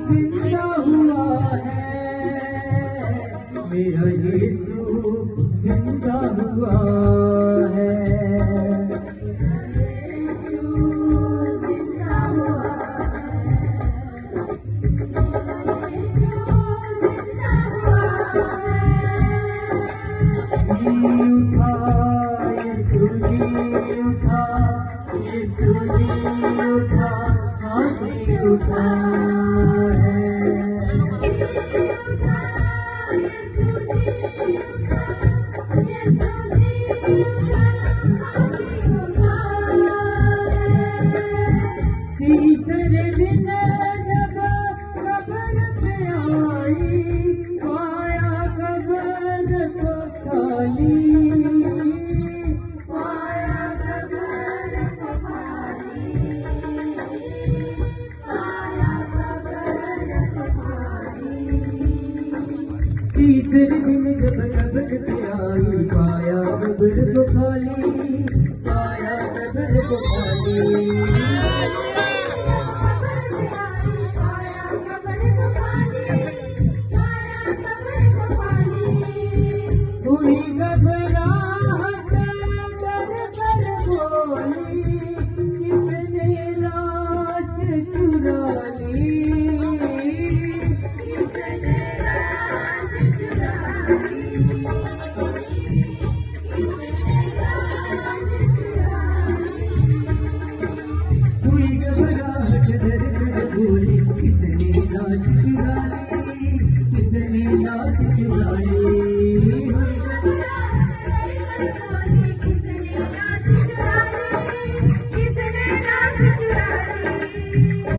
जिंदा हुआ है, मेरा यीशु जिंदा हुआ है। तीसरे दिन जब कब्र पे आई, पाया कब्र को खाली, पाया कब्र को खाली, पाया कब्र को खाली। तीसरे दिन जब कब्र पे आई, पाया कब्र को खाली, पाया कब्र को खाली। हुई घबराहट डर कर बोली, किसने लाश चुरा ली, किसने लाश चुरा ली, हुई घबराहट डर कर बोली, किसने